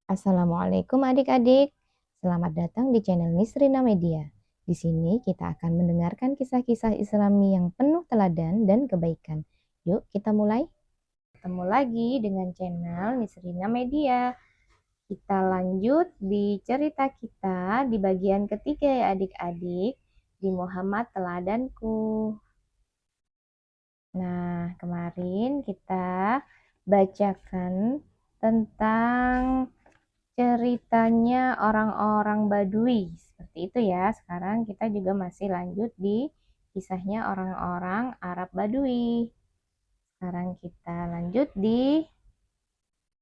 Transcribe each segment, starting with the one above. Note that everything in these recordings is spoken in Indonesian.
Assalamualaikum adik-adik. Selamat datang di channel Nisrina Media. Di sini kita akan mendengarkan kisah-kisah Islami yang penuh teladan dan kebaikan. Yuk kita mulai. Ketemu lagi dengan channel Nisrina Media. Kita lanjut di cerita kita di bagian ketiga ya adik-adik. Di Muhammad Teladanku. Nah, kemarin kita bacakan tentang ceritanya orang-orang Badui. Seperti itu ya. Sekarang kita juga masih lanjut di kisahnya orang-orang Arab Badui. Sekarang kita lanjut di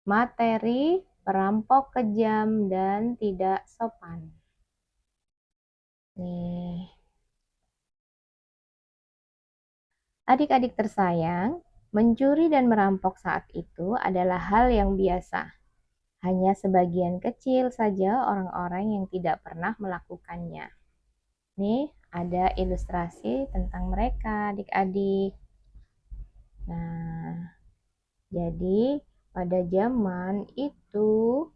materi perampok kejam dan tidak sopan. Nih. Adik-adik tersayang, mencuri dan merampok saat itu adalah hal yang biasa. Hanya sebagian kecil saja orang-orang yang tidak pernah melakukannya. Nih, ada ilustrasi tentang mereka, adik-adik. Nah, jadi pada zaman itu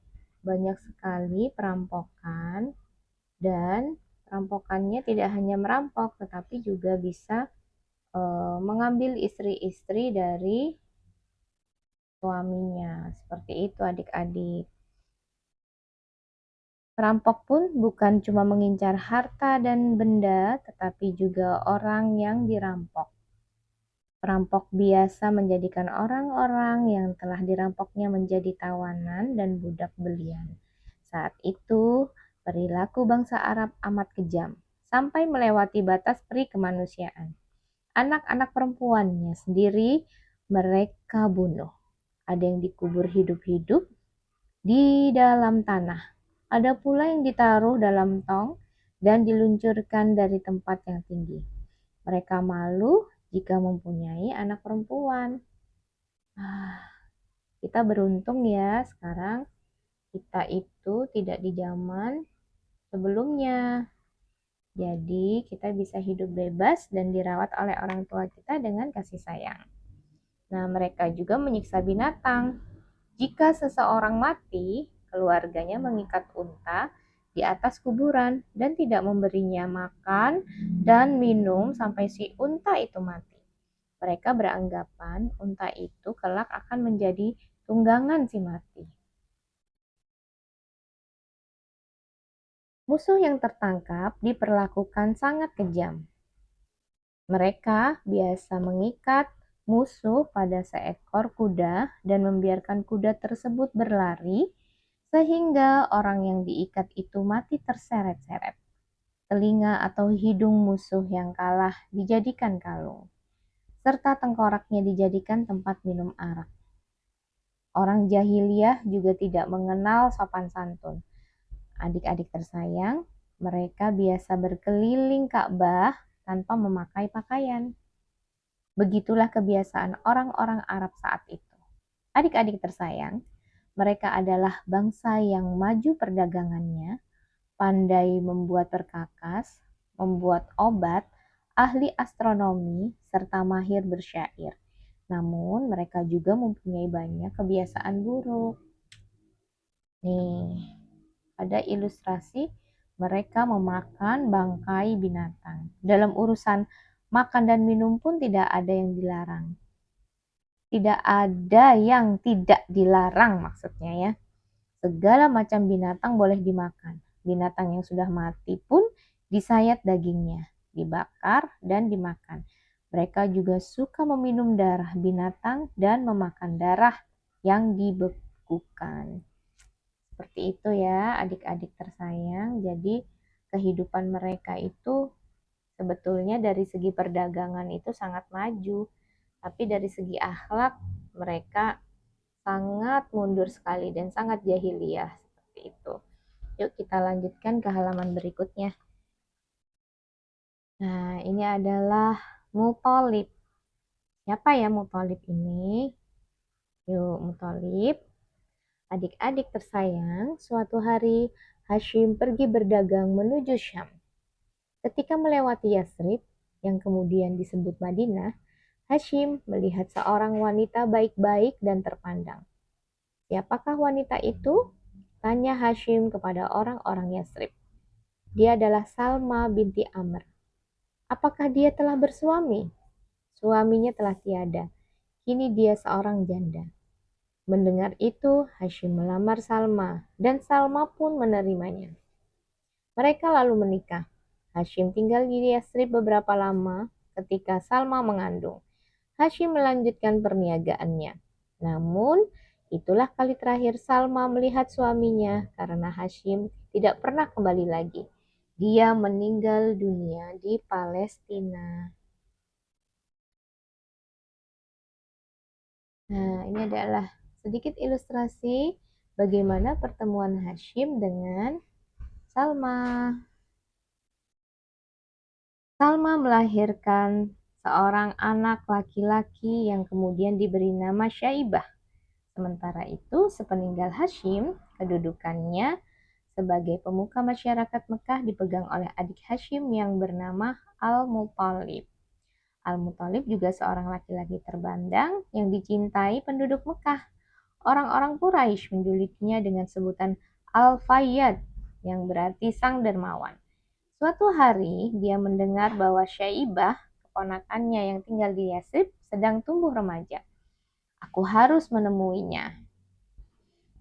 banyak sekali perampokan dan perampokannya tidak hanya merampok, tetapi juga bisa mengambil istri-istri dari suaminya. Seperti itu adik-adik. Perampok pun bukan cuma mengincar harta dan benda, tetapi juga orang yang dirampok. Perampok biasa menjadikan orang-orang yang telah dirampoknya menjadi tawanan dan budak belian. Saat itu, perilaku bangsa Arab amat kejam, sampai melewati batas peri kemanusiaan. Anak-anak perempuannya sendiri mereka bunuh. Ada yang dikubur hidup-hidup di dalam tanah. Ada pula yang ditaruh dalam tong dan diluncurkan dari tempat yang tinggi. Mereka malu jika mempunyai anak perempuan. Kita beruntung ya sekarang kita itu tidak di zaman sebelumnya. Jadi kita bisa hidup bebas dan dirawat oleh orang tua kita dengan kasih sayang. Nah, mereka juga menyiksa binatang. Jika seseorang mati, keluarganya mengikat unta di atas kuburan dan tidak memberinya makan dan minum sampai si unta itu mati. Mereka beranggapan unta itu kelak akan menjadi tunggangan si mati. Musuh yang tertangkap diperlakukan sangat kejam. Mereka biasa mengikat musuh pada seekor kuda dan membiarkan kuda tersebut berlari sehingga orang yang diikat itu mati terseret-seret. Telinga atau hidung musuh yang kalah dijadikan kalung, serta tengkoraknya dijadikan tempat minum arak. Orang jahiliyah juga tidak mengenal sopan santun. Adik-adik tersayang, mereka biasa berkeliling Ka'bah tanpa memakai pakaian. Begitulah kebiasaan orang-orang Arab saat itu. Adik-adik tersayang, mereka adalah bangsa yang maju perdagangannya, pandai membuat perkakas, membuat obat, ahli astronomi, serta mahir bersyair. Namun, mereka juga mempunyai banyak kebiasaan buruk. Nih, ada ilustrasi mereka memakan bangkai binatang. Dalam urusan makan dan minum pun tidak ada yang dilarang. Tidak ada yang tidak dilarang maksudnya ya. Segala macam binatang boleh dimakan. Binatang yang sudah mati pun disayat dagingnya, dibakar dan dimakan. Mereka juga suka meminum darah binatang dan memakan darah yang dibekukan. Seperti itu ya adik-adik tersayang. Jadi kehidupan mereka itu sebetulnya dari segi perdagangan itu sangat maju. Tapi dari segi akhlak mereka sangat mundur sekali dan sangat jahiliyah. Seperti itu. Yuk kita lanjutkan ke halaman berikutnya. Nah ini adalah Muthalib. Siapa ya Muthalib ini? Yuk Muthalib. Adik-adik tersayang, suatu hari Hashim pergi berdagang menuju Syam. Ketika melewati Yasrib, yang kemudian disebut Madinah, Hashim melihat seorang wanita baik-baik dan terpandang. Siapakah wanita itu? Tanya Hashim kepada orang-orang Yasrib. Dia adalah Salma binti Amr. Apakah dia telah bersuami? Suaminya telah tiada. Kini dia seorang janda. Mendengar itu, Hashim melamar Salma, dan Salma pun menerimanya. Mereka lalu menikah. Hashim tinggal di Yasrib beberapa lama ketika Salma mengandung. Hashim melanjutkan perniagaannya. Namun, itulah kali terakhir Salma melihat suaminya karena Hashim tidak pernah kembali lagi. Dia meninggal dunia di Palestina. Nah, ini adalah sedikit ilustrasi bagaimana pertemuan Hashim dengan Salma. Salma melahirkan seorang anak laki-laki yang kemudian diberi nama Syaibah. Sementara itu, sepeninggal Hashim, kedudukannya sebagai pemuka masyarakat Mekah dipegang oleh adik Hashim yang bernama Al-Muthalib. Al-Muthalib juga seorang laki-laki terbandang yang dicintai penduduk Mekah. Orang-orang Quraisy menjulukinya dengan sebutan Al-Fayyad, yang berarti sang dermawan. Suatu hari, dia mendengar bahwa Syaibah, keponakannya yang tinggal di Yasrib, sedang tumbuh remaja. Aku harus menemuinya,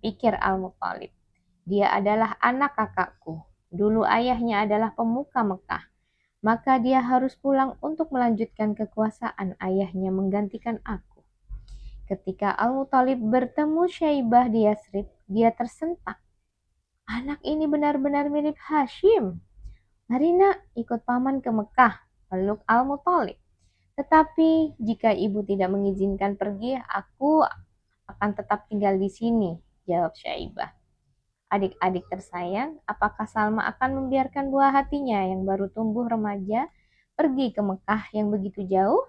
pikir Al-Muthalib. Dia adalah anak kakakku. Dulu ayahnya adalah pemuka Mekah. Maka dia harus pulang untuk melanjutkan kekuasaan ayahnya menggantikan aku. Ketika Al-Muthalib bertemu Syaibah di Yasrib, dia tersentak. Anak ini benar-benar mirip Hashim. Mari nak, ikut paman ke Mekah, peluk Al-Muthalib. Tetapi jika ibu tidak mengizinkan pergi, aku akan tetap tinggal di sini, jawab Syaibah. Adik-adik tersayang, apakah Salma akan membiarkan buah hatinya yang baru tumbuh remaja pergi ke Mekah yang begitu jauh?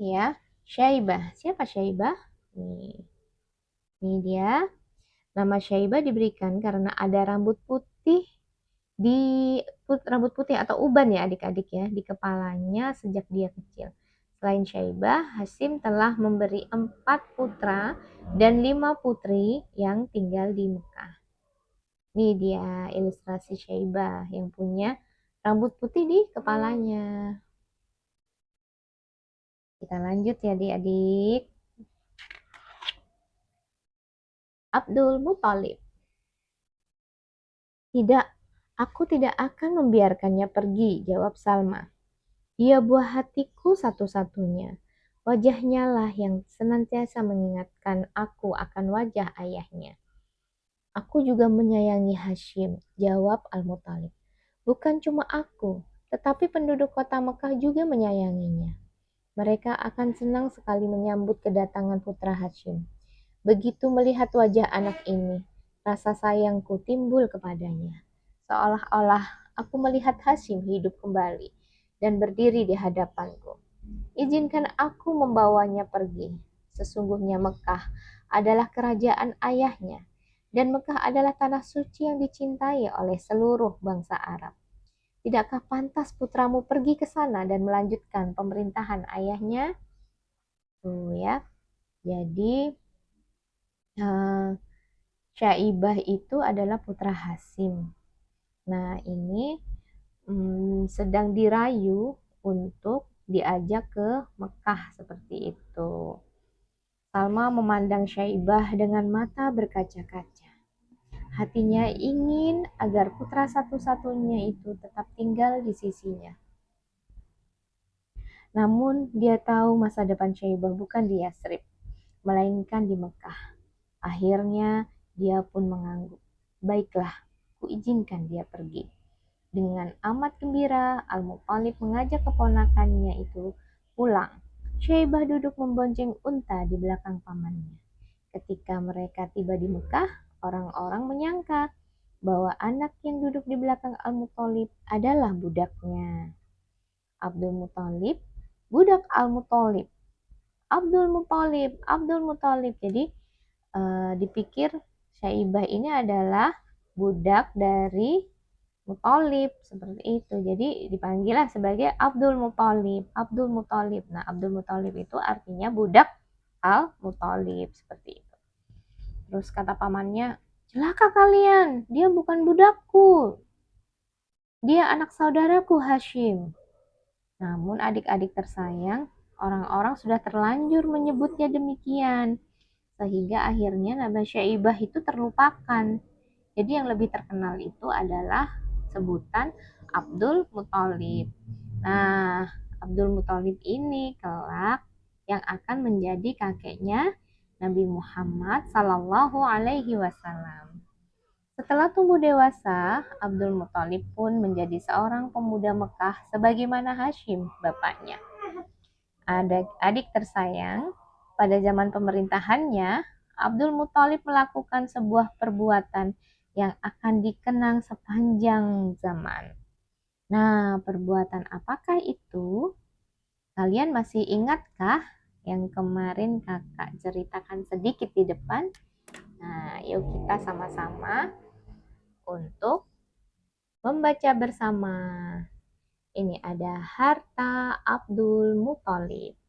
Ya, Syaibah. Siapa Syaibah? Ini dia. Nama Syaibah diberikan karena ada rambut putih rambut putih atau uban ya adik-adik ya di kepalanya sejak dia kecil. Selain Syaibah, Hashim telah memberi 4 putra dan 5 putri yang tinggal di Mekah. Ini dia ilustrasi Syaibah yang punya rambut putih di kepalanya. Kita lanjut ya adik-adik. Abdul Muthalib. Tidak, aku tidak akan membiarkannya pergi, jawab Salma. Dia buah hatiku satu-satunya. Wajahnya lah yang senantiasa mengingatkan aku akan wajah ayahnya. Aku juga menyayangi Hashim, jawab Al-Muthalib. Bukan cuma aku, tetapi penduduk kota Mekah juga menyayanginya. Mereka akan senang sekali menyambut kedatangan putra Hashim. Begitu melihat wajah anak ini, rasa sayangku timbul kepadanya. Seolah-olah aku melihat Hashim hidup kembali dan berdiri di hadapanku. Izinkan aku membawanya pergi. Sesungguhnya Mekah adalah kerajaan ayahnya, dan Mekah adalah tanah suci yang dicintai oleh seluruh bangsa Arab. Tidakkah pantas putramu pergi ke sana dan melanjutkan pemerintahan ayahnya? Tuh ya. Jadi Syaibah itu adalah putra Hashim. Nah, ini sedang dirayu untuk diajak ke Mekah seperti itu. Salma memandang Syaibah dengan mata berkaca-kaca. Hatinya ingin agar putra satu-satunya itu tetap tinggal di sisinya. Namun dia tahu masa depan Syaibah bukan di Yasrib, melainkan di Mekah. Akhirnya dia pun mengangguk. Baiklah, kuizinkan dia pergi. Dengan amat gembira, Al-Muthalib mengajak keponakannya itu pulang. Syaibah duduk membonceng unta di belakang pamannya. Ketika mereka tiba di Mekah, orang-orang menyangka bahwa anak yang duduk di belakang Al-Muthalib adalah budaknya. Abdul Muthalib, budak Al-Muthalib. Abdul Muthalib. Jadi dipikir Syaibah ini adalah budak dari Muthalib seperti itu. Jadi dipanggillah sebagai Abdul Muthalib. Nah, Abdul Muthalib itu artinya budak Al-Muthalib seperti itu. Terus kata pamannya, celaka kalian, dia bukan budakku. Dia anak saudaraku Hashim. Namun adik-adik tersayang, orang-orang sudah terlanjur menyebutnya demikian. Sehingga akhirnya nama Syaibah itu terlupakan. Jadi yang lebih terkenal itu adalah sebutan Abdul Muthalib. Nah, Abdul Muthalib ini kelak yang akan menjadi kakeknya Nabi Muhammad Sallallahu Alaihi Wasallam. Setelah tumbuh dewasa, Abdul Muthalib pun menjadi seorang pemuda Mekah sebagaimana Hashim, bapaknya. Adik tersayang, pada zaman pemerintahannya, Abdul Muthalib melakukan sebuah perbuatan yang akan dikenang sepanjang zaman. Nah, perbuatan apakah itu? Kalian masih ingatkah yang kemarin kakak ceritakan sedikit di depan? Nah, yuk kita sama-sama untuk membaca bersama. Ini ada harta Abdul Muthalib.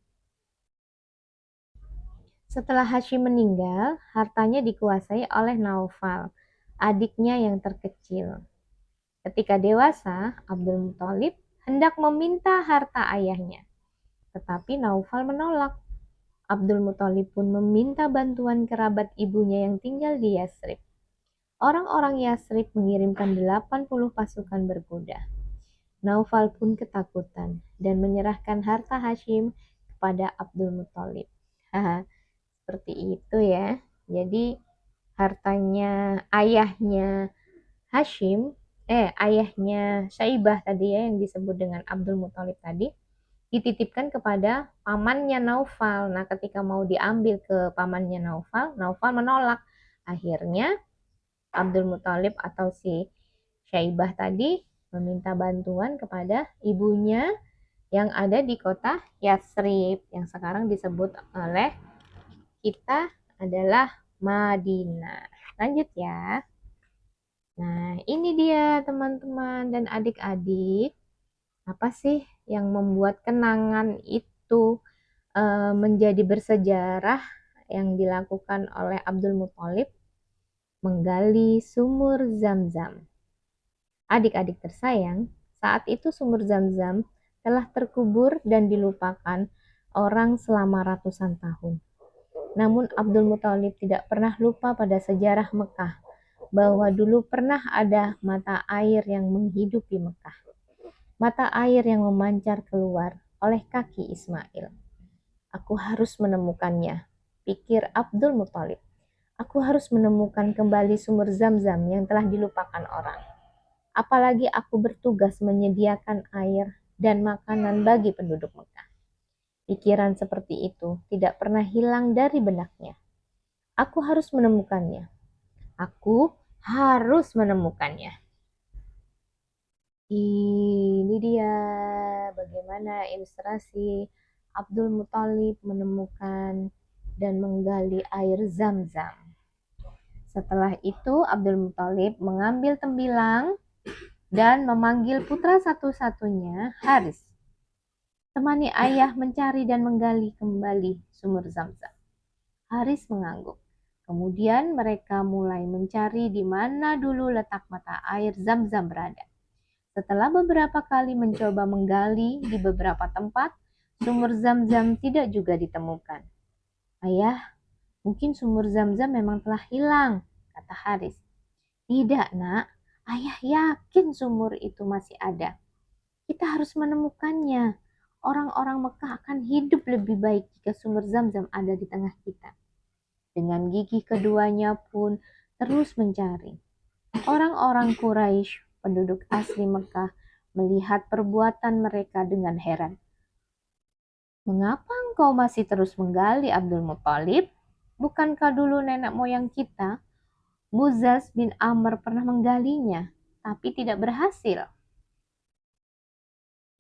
Setelah Hashim meninggal, hartanya dikuasai oleh Naufal, adiknya yang terkecil. Ketika dewasa, Abdul Muthalib hendak meminta harta ayahnya. Tetapi Naufal menolak. Abdul Muthalib pun meminta bantuan kerabat ibunya yang tinggal di Yasrib. Orang-orang Yasrib mengirimkan 80 pasukan berkuda. Naufal pun ketakutan dan menyerahkan harta Hashim kepada Abdul Muthalib. Seperti itu ya. Jadi hartanya ayahnya Hashim, ayahnya Syaibah tadi ya yang disebut dengan Abdul Muthalib tadi, dititipkan kepada pamannya Naufal. Nah, ketika mau diambil ke pamannya Naufal, Naufal menolak. Akhirnya Abdul Muthalib atau si Syaibah tadi meminta bantuan kepada ibunya yang ada di kota Yasrib yang sekarang disebut oleh kita adalah Madinah. Lanjut ya. Nah, ini dia teman-teman dan adik-adik. Apa sih yang membuat kenangan itu menjadi bersejarah yang dilakukan oleh Abdul Muthalib? Menggali sumur Zam-Zam. Adik-adik tersayang, saat itu sumur Zam-Zam telah terkubur dan dilupakan orang selama ratusan tahun. Namun Abdul Muthalib tidak pernah lupa pada sejarah Mekah, bahwa dulu pernah ada mata air yang menghidupi Mekah. Mata air yang memancar keluar oleh kaki Ismail. Aku harus menemukannya, pikir Abdul Muthalib. Aku harus menemukan kembali sumur Zam-Zam yang telah dilupakan orang. Apalagi aku bertugas menyediakan air dan makanan bagi penduduk Mekah. Pikiran seperti itu tidak pernah hilang dari benaknya. Aku harus menemukannya. Aku harus menemukannya. Ini dia bagaimana ilustrasi Abdul Muthalib menemukan dan menggali air Zam-Zam. Setelah itu Abdul Muthalib mengambil tembilang dan memanggil putra satu-satunya, Haris. Temani ayah mencari dan menggali kembali sumur Zam-Zam. Haris mengangguk. Kemudian mereka mulai mencari di mana dulu letak mata air Zam-Zam berada. Setelah beberapa kali mencoba menggali di beberapa tempat, sumur Zam-Zam tidak juga ditemukan. Ayah, mungkin sumur Zam-Zam memang telah hilang, kata Haris. Tidak, nak. Ayah yakin sumur itu masih ada. Kita harus menemukannya. Orang-orang Mekah akan hidup lebih baik jika sumur Zam-Zam ada di tengah kita. Dengan gigih keduanya pun terus mencari. Orang-orang Quraisy, penduduk asli Mekah, melihat perbuatan mereka dengan heran. Mengapa engkau masih terus menggali, Abdul Muthalib? Bukankah dulu nenek moyang kita, Muzaz bin Amr, pernah menggalinya, tapi tidak berhasil?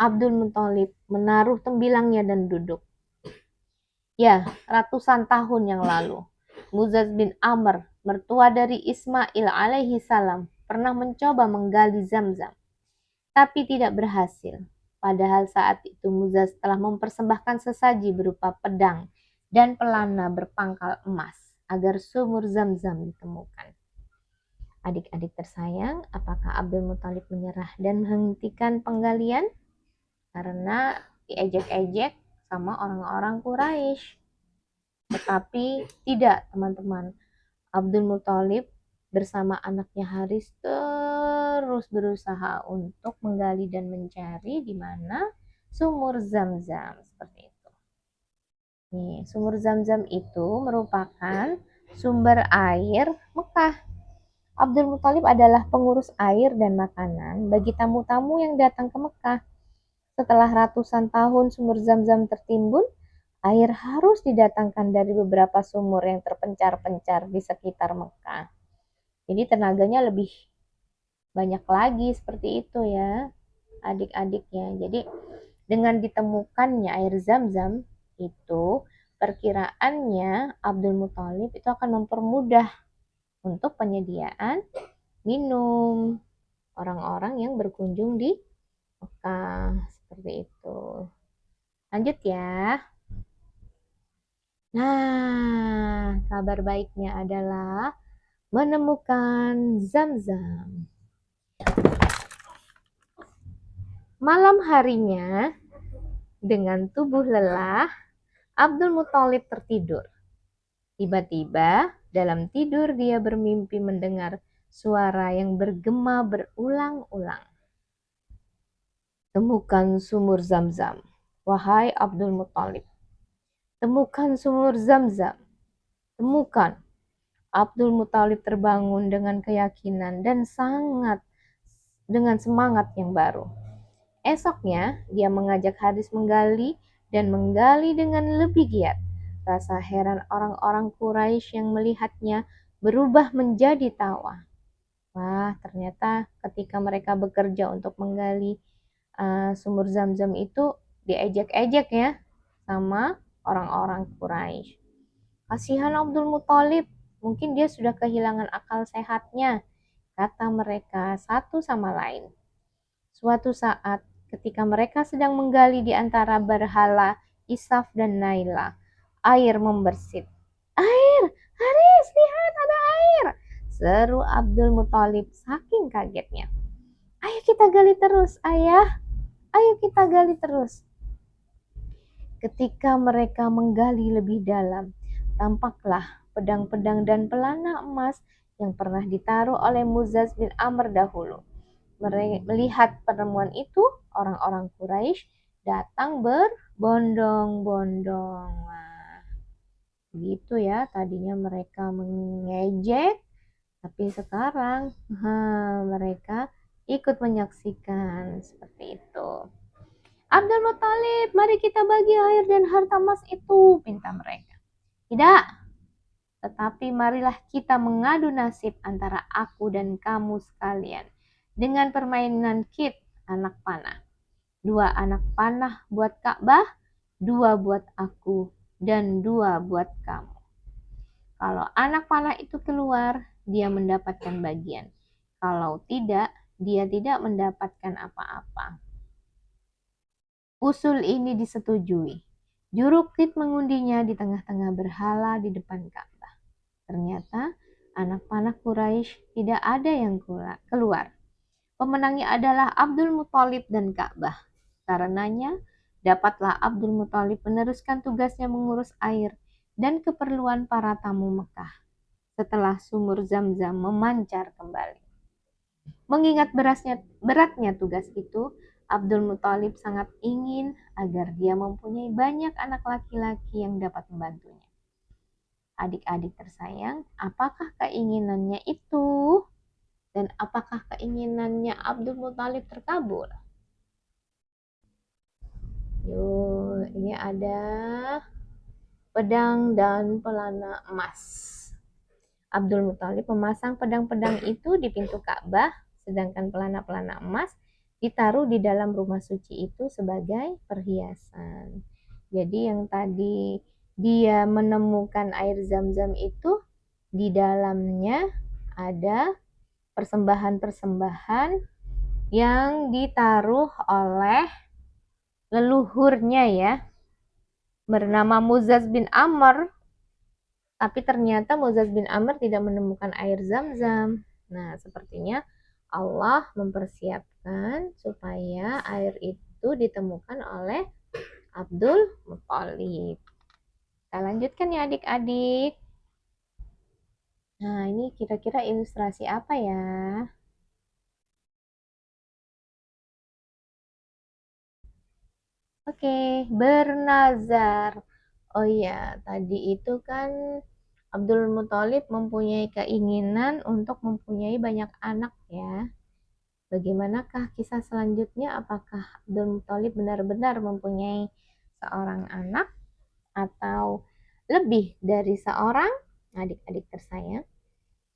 Abdul Muthalib menaruh tembilangnya dan duduk. Ya, ratusan tahun yang lalu, Muzaz bin Amr, mertua dari Ismail alaihi salam, pernah mencoba menggali Zam-Zam, tapi tidak berhasil. Padahal saat itu Muzaz telah mempersembahkan sesaji berupa pedang dan pelana berpangkal emas agar sumur Zam-Zam ditemukan. Adik-adik tersayang, apakah Abdul Muthalib menyerah dan menghentikan penggalian? Karena diejek-ejek sama orang-orang Quraisy. Tetapi tidak, teman-teman. Abdul Muthalib bersama anaknya Haris terus berusaha untuk menggali dan mencari di mana sumur Zam-Zam, seperti itu. Nih, sumur Zam-Zam itu merupakan sumber air Mekah. Abdul Muthalib adalah pengurus air dan makanan bagi tamu-tamu yang datang ke Mekah. Setelah ratusan tahun sumur Zam-Zam tertimbun, air harus didatangkan dari beberapa sumur yang terpencar-pencar di sekitar Mekah. Jadi tenaganya lebih banyak lagi seperti itu ya, adik-adiknya. Jadi dengan ditemukannya air Zam-Zam itu, perkiraannya Abdul Muthalib itu akan mempermudah untuk penyediaan minum orang-orang yang berkunjung di Mekah, seperti itu. Lanjut ya. Nah, kabar baiknya adalah menemukan Zam-Zam. Malam harinya, dengan tubuh lelah, Abdul Muthalib tertidur. Tiba-tiba, dalam tidur dia bermimpi mendengar suara yang bergema berulang-ulang. Temukan sumur Zam-Zam, wahai Abdul Muthalib. Temukan sumur Zam-Zam. Temukan. Abdul Muthalib terbangun dengan keyakinan dan dengan semangat yang baru. Esoknya, dia mengajak Haris menggali dan menggali dengan lebih giat. Rasa heran orang-orang Quraisy yang melihatnya berubah menjadi tawa. Wah, ternyata ketika mereka bekerja untuk menggali sumur Zam-Zam itu diejek-ejek ya sama orang-orang Quraisy. Kasihan Abdul Muthalib, mungkin dia sudah kehilangan akal sehatnya, kata mereka satu sama lain. Suatu saat, ketika mereka sedang menggali di antara berhala Isaf dan Naila, air membersit. Air! Haris, lihat ada air! Seru Abdul Muthalib saking kagetnya. Ayo kita gali terus, ayah. Ayo kita gali terus. Ketika mereka menggali lebih dalam, tampaklah pedang-pedang dan pelana emas yang pernah ditaruh oleh Muzaz bin Amr dahulu. Melihat penemuan itu, orang-orang Quraisy datang berbondong-bondong. Wah, gitu ya, tadinya mereka mengejek, tapi sekarang mereka ikut menyaksikan seperti itu. Abdul Muthalib, mari kita bagi air dan harta emas itu, pinta mereka. Tidak, tetapi marilah kita mengadu nasib antara aku dan kamu sekalian dengan permainan kit anak panah. 2 anak panah buat Ka'bah, 2 buat aku, dan 2 buat kamu. Kalau anak panah itu keluar, dia mendapatkan bagian. Kalau tidak, dia tidak mendapatkan apa-apa. Usul ini disetujui. Juru kit mengundinya di tengah-tengah berhala di depan Ka'bah. Ternyata anak panah Quraisy tidak ada yang keluar. Pemenangnya adalah Abdul Muthalib dan Ka'bah. Karenanya, dapatlah Abdul Muthalib meneruskan tugasnya mengurus air dan keperluan para tamu Mekah setelah sumur Zam-Zam memancar kembali. Mengingat beratnya tugas itu, Abdul Muthalib sangat ingin agar dia mempunyai banyak anak laki-laki yang dapat membantunya. Adik-adik tersayang, apakah keinginannya itu? Dan apakah keinginannya Abdul Muthalib terkabul? Yuk, ini ada pedang dan pelana emas. Abdul Muthalib memasang pedang-pedang itu di pintu Ka'bah, sedangkan pelana-pelana emas ditaruh di dalam rumah suci itu sebagai perhiasan. Jadi yang tadi dia menemukan air Zam-Zam itu, di dalamnya ada persembahan-persembahan yang ditaruh oleh leluhurnya ya, bernama Muzaz bin Amr Tapi ternyata Muzaz bin Amr tidak menemukan air Zam-Zam. Nah, sepertinya Allah mempersiapkan supaya air itu ditemukan oleh Abdul Muthalib. Kita lanjutkan ya adik-adik. Nah, ini kira-kira ilustrasi apa ya? Oke, bernazar. Oh iya, tadi itu kan Abdul Muthalib mempunyai keinginan untuk mempunyai banyak anak ya. Bagaimanakah kisah selanjutnya? Apakah Abdul Muthalib benar-benar mempunyai seorang anak atau lebih dari seorang? Adik-adik tersayang,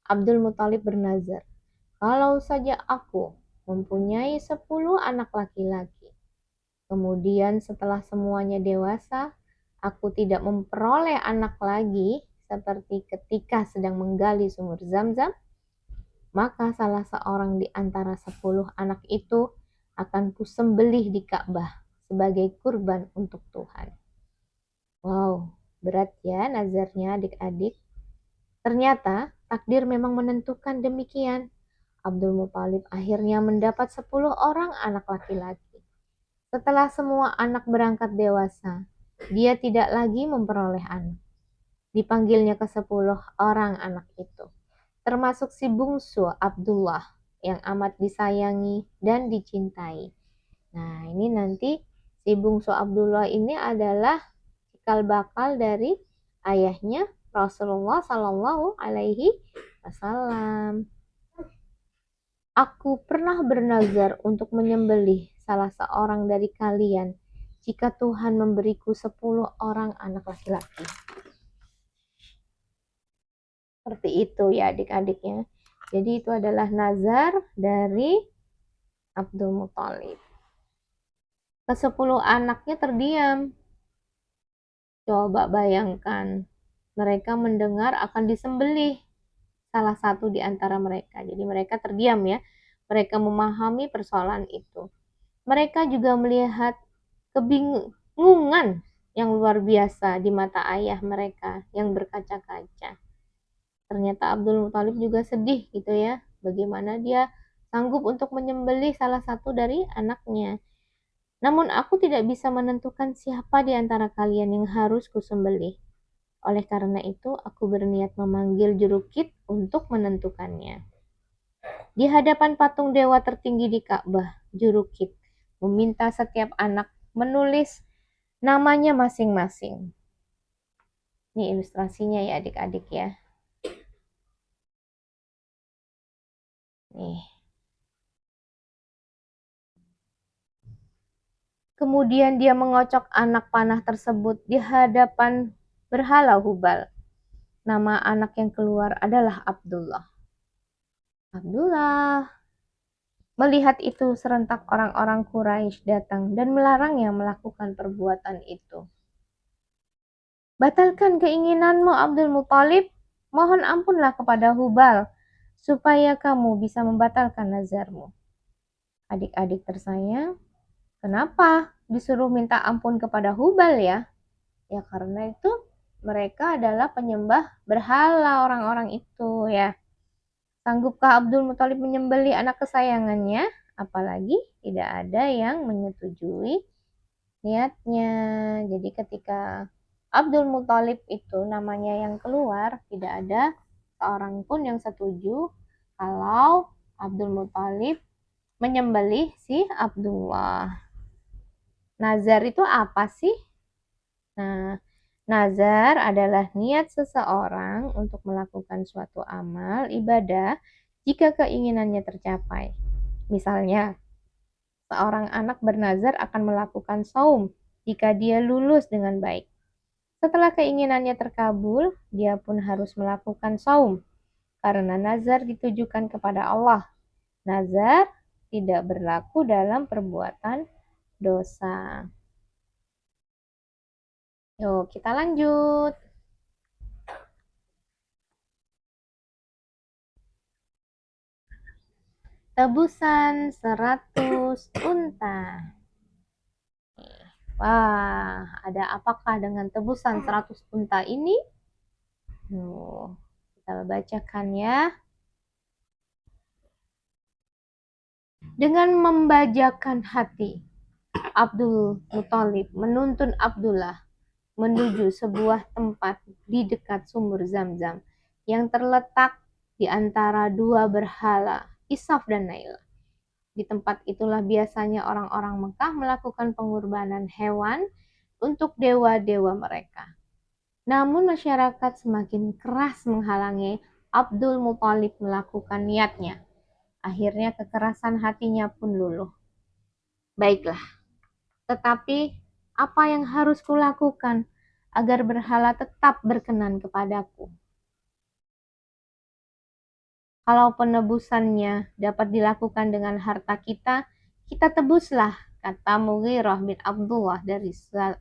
Abdul Muthalib bernazar, kalau saja aku mempunyai 10 anak laki-laki, kemudian setelah semuanya dewasa, aku tidak memperoleh anak lagi seperti ketika sedang menggali sumur Zam-Zam, maka salah seorang di antara 10 anak itu akan kusembelih di Ka'bah sebagai kurban untuk Tuhan. Wow, berat ya nazarnya adik-adik. Ternyata takdir memang menentukan demikian. Abdul Muthalib akhirnya mendapat 10 orang anak laki-laki. Setelah semua anak berangkat dewasa, dia tidak lagi memperoleh anak. Dipanggilnya ke 10 orang anak itu, termasuk si bungsu Abdullah yang amat disayangi dan dicintai. Nah, ini nanti si bungsu Abdullah ini adalah cikal bakal dari ayahnya Rasulullah Shallallahu Alaihi Wasallam. Aku pernah bernazar untuk menyembelih salah seorang dari kalian jika Tuhan memberiku 10 orang anak laki-laki. Seperti itu ya adik-adiknya. Jadi itu adalah nazar dari Abdul Muthalib. Ke-10 anaknya terdiam. Coba bayangkan, mereka mendengar akan disembelih salah satu di antara mereka. Jadi mereka terdiam ya. Mereka memahami persoalan itu. Mereka juga melihat kebingungan yang luar biasa di mata ayah mereka yang berkaca-kaca. Ternyata Abdul Muthalib juga sedih gitu ya. Bagaimana dia sanggup untuk menyembelih salah satu dari anaknya. Namun aku tidak bisa menentukan siapa di antara kalian yang harus kusembelih. Oleh karena itu, aku berniat memanggil jurukit untuk menentukannya. Di hadapan patung dewa tertinggi di Ka'bah, jurukit meminta setiap anak menulis namanya masing-masing. Ini ilustrasinya ya adik-adik ya. Nih. Kemudian dia mengocok anak panah tersebut di hadapan berhala Hubal. Nama anak yang keluar adalah Abdullah. Abdullah. Melihat itu, serentak orang-orang Quraisy datang dan melarangnya melakukan perbuatan itu. Batalkan keinginanmu, Abdul Muthalib. Mohon ampunlah kepada Hubal, supaya kamu bisa membatalkan nazarmu. Adik-adik tersayang, kenapa disuruh minta ampun kepada Hubal ya? Ya karena itu mereka adalah penyembah berhala orang-orang itu ya. Sanggupkah Abdul Muthalib menyembelih anak kesayangannya? Apalagi tidak ada yang menyetujui niatnya. Jadi ketika Abdul Muthalib itu namanya yang keluar, tidak ada seorang pun yang setuju kalau Abdul Muthalib menyembelih si Abdullah. Nazar itu apa sih? Nah, nazar adalah niat seseorang untuk melakukan suatu amal ibadah jika keinginannya tercapai. Misalnya, seorang anak bernazar akan melakukan saum jika dia lulus dengan baik. Setelah keinginannya terkabul, dia pun harus melakukan saum karena nazar ditujukan kepada Allah. Nazar tidak berlaku dalam perbuatan dosa. Yuk, kita lanjut. Tebusan 100 unta. Wah, ada apakah dengan tebusan 100 unta ini? Kita bacakan ya. Dengan membajakan hati, Abdul Muthalib menuntun Abdullah menuju sebuah tempat di dekat sumur Zam-Zam yang terletak di antara dua berhala, Isaf dan Nail. Di tempat itulah biasanya orang-orang Mekah melakukan pengorbanan hewan untuk dewa-dewa mereka. Namun masyarakat semakin keras menghalangi Abdul Muthalib melakukan niatnya. Akhirnya kekerasan hatinya pun luluh. Baiklah, tetapi apa yang harus kulakukan agar berhala tetap berkenan kepadaku? Kalau penebusannya dapat dilakukan dengan harta kita, kita tebuslah, kata Mughirah bin Abdullah dari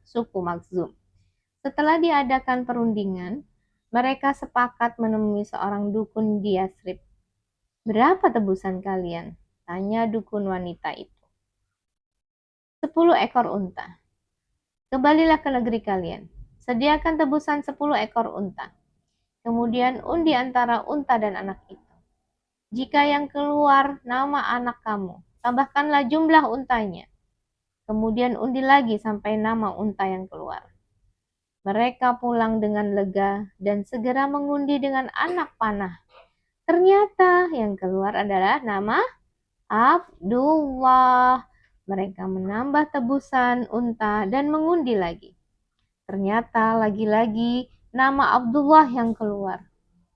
suku Makhzum. Setelah diadakan perundingan, mereka sepakat menemui seorang dukun di Yasrib. Berapa tebusan kalian? Tanya dukun wanita itu. 10 ekor unta. Kembalilah ke negeri kalian. Sediakan tebusan 10 ekor unta. Kemudian undi antara unta dan anak itu. Jika yang keluar nama anak kamu, tambahkanlah jumlah untanya. Kemudian undi lagi sampai nama unta yang keluar. Mereka pulang dengan lega dan segera mengundi dengan anak panah. Ternyata yang keluar adalah nama Abdullah. Mereka menambah tebusan unta dan mengundi lagi. Ternyata lagi-lagi nama Abdullah yang keluar.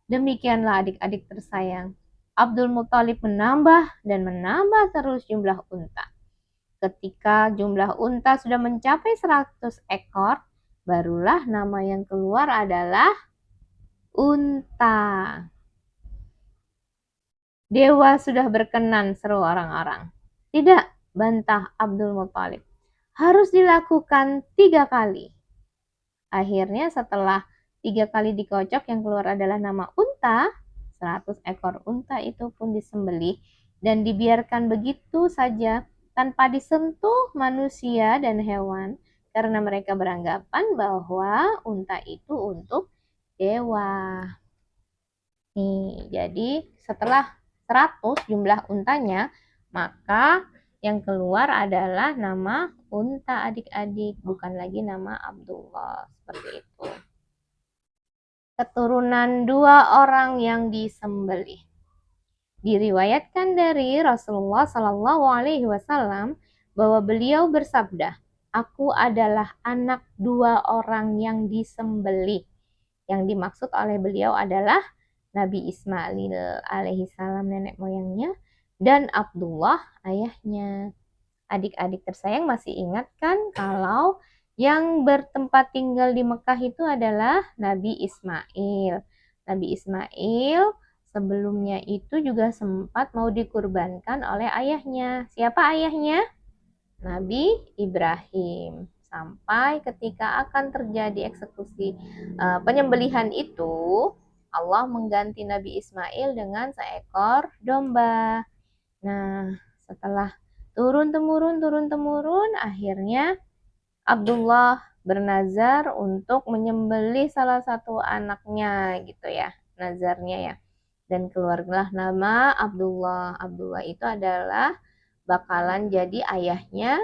Demikianlah adik-adik tersayang. Abdul Muthalib menambah dan menambah terus jumlah unta. Ketika jumlah unta sudah mencapai 100 ekor, barulah nama yang keluar adalah unta. Dewa sudah berkenan, seru orang-orang. Tidak, bantah Abdul Muthalib. Harus dilakukan 3 kali. Akhirnya setelah 3 kali dikocok yang keluar adalah nama unta, 100 ekor unta itu pun disembelih dan dibiarkan begitu saja tanpa disentuh manusia dan hewan karena mereka beranggapan bahwa unta itu untuk dewa. Nih, jadi setelah 100 jumlah untanya, maka yang keluar adalah nama unta adik-adik, bukan lagi nama Abdullah. Seperti itu. Keturunan 2 orang yang disembelih. Diriwayatkan dari Rasulullah Shallallahu Alaihi Wasallam bahwa beliau bersabda, "Aku adalah anak 2 orang yang disembelih." Yang dimaksud oleh beliau adalah Nabi Ismail alaihissalam nenek moyangnya dan Abdullah ayahnya. Adik-adik tersayang masih ingat kan kalau yang bertempat tinggal di Mekah itu adalah Nabi Ismail. Nabi Ismail sebelumnya itu juga sempat mau dikurbankan oleh ayahnya. Siapa ayahnya? Nabi Ibrahim. Sampai ketika akan terjadi eksekusi penyembelihan itu, Allah mengganti Nabi Ismail dengan seekor domba. Nah, setelah turun-temurun, akhirnya Abdullah bernazar untuk menyembelih salah satu anaknya gitu ya, nazarnya ya. Dan keluarlah nama Abdullah. Abdullah itu adalah bakalan jadi ayahnya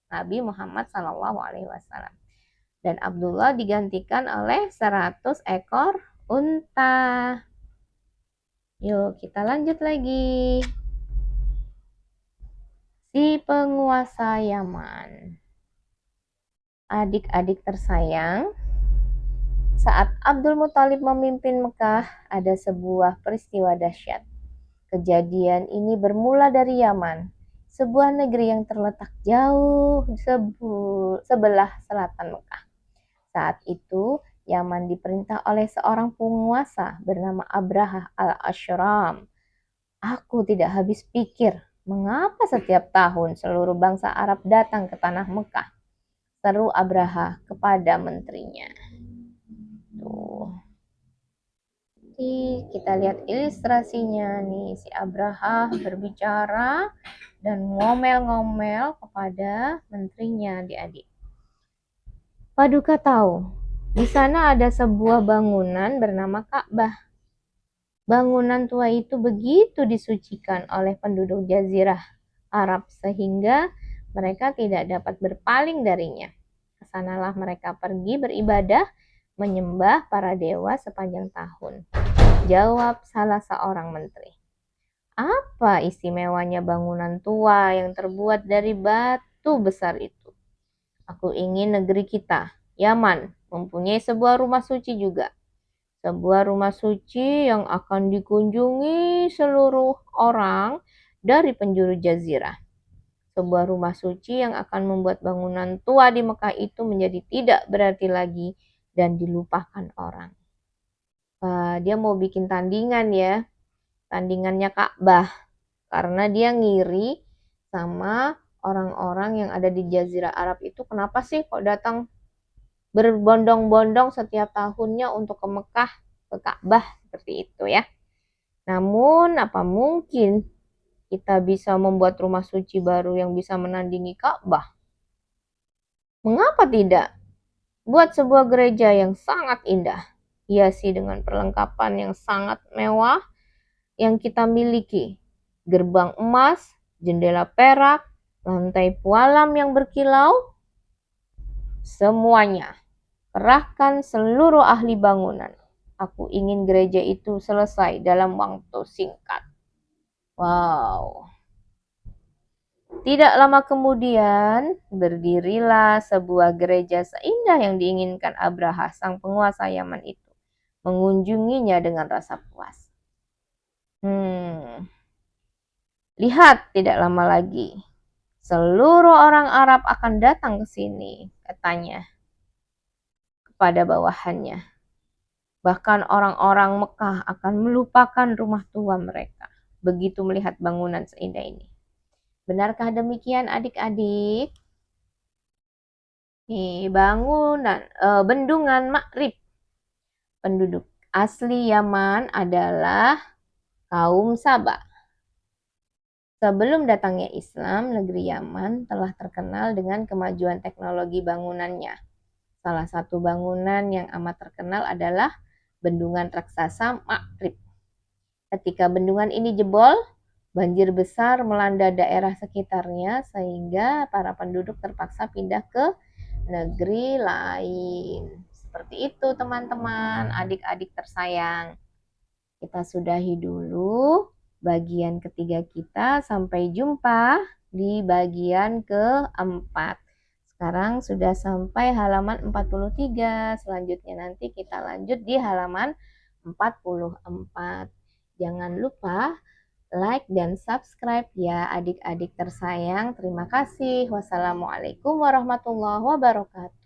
Nabi Muhammad SAW. Dan Abdullah digantikan oleh 100 ekor unta. Yuk kita lanjut lagi. Si penguasa Yaman. Adik-adik tersayang, saat Abdul Muthalib memimpin Mekah, ada sebuah peristiwa dahsyat. Kejadian ini bermula dari Yaman, sebuah negeri yang terletak jauh sebelah selatan Mekah. Saat itu, Yaman diperintah oleh seorang penguasa bernama Abraha al-Ashram. Aku tidak habis pikir, mengapa setiap tahun seluruh bangsa Arab datang ke tanah Mekah? Seru Abraha kepada menterinya. Tuh. Jadi kita lihat ilustrasinya nih, si Abraha berbicara dan ngomel-ngomel kepada menterinya, adik-adik. Paduka tahu Di sana ada sebuah bangunan bernama Ka'bah. Bangunan tua itu begitu disucikan oleh penduduk Jazirah Arab sehingga mereka tidak dapat berpaling darinya. Kesanalah mereka pergi beribadah, menyembah para dewa sepanjang tahun. Jawab salah seorang menteri. Apa istimewanya bangunan tua yang terbuat dari batu besar itu? Aku ingin negeri kita, Yaman, mempunyai sebuah rumah suci juga. Sebuah rumah suci yang akan dikunjungi seluruh orang dari penjuru jazirah. Sebuah rumah suci yang akan membuat bangunan tua di Mekah itu menjadi tidak berarti lagi dan dilupakan orang. Dia mau bikin tandingan ya, tandingannya Ka'bah. Karena dia ngiri sama orang-orang yang ada di Jazirah Arab itu. Kenapa sih kok datang berbondong-bondong setiap tahunnya untuk ke Mekah, ke Ka'bah seperti itu ya. Namun apa mungkin kita bisa membuat rumah suci baru yang bisa menandingi Ka'bah? Mengapa tidak? Buat sebuah gereja yang sangat indah, hiasi dengan perlengkapan yang sangat mewah yang kita miliki. Gerbang emas, jendela perak, lantai pualam yang berkilau, semuanya. Kerahkan seluruh ahli bangunan. Aku ingin gereja itu selesai dalam waktu singkat. Wow. Tidak lama kemudian, berdirilah sebuah gereja seindah yang diinginkan Abraha, sang penguasa Yaman itu. Mengunjunginya dengan rasa puas. Lihat, tidak lama lagi. Seluruh orang Arab akan datang ke sini, katanya kepada bawahannya. Bahkan orang-orang Mekah akan melupakan rumah tua mereka begitu melihat bangunan seindah ini. Benarkah demikian adik-adik? Bendungan Ma'rib. Penduduk asli Yaman adalah kaum Saba. Sebelum datangnya Islam, negeri Yaman telah terkenal dengan kemajuan teknologi bangunannya. Salah satu bangunan yang amat terkenal adalah bendungan raksasa Ma'rib. Ketika bendungan ini jebol, banjir besar melanda daerah sekitarnya sehingga para penduduk terpaksa pindah ke negeri lain. Seperti itu teman-teman, adik-adik tersayang. Kita sudahi dulu bagian ketiga kita. Sampai jumpa di bagian keempat. Sekarang sudah sampai halaman 43. Selanjutnya nanti kita lanjut di halaman 44. Jangan lupa like dan subscribe ya adik-adik tersayang. Terima kasih. Wassalamualaikum warahmatullahi wabarakatuh.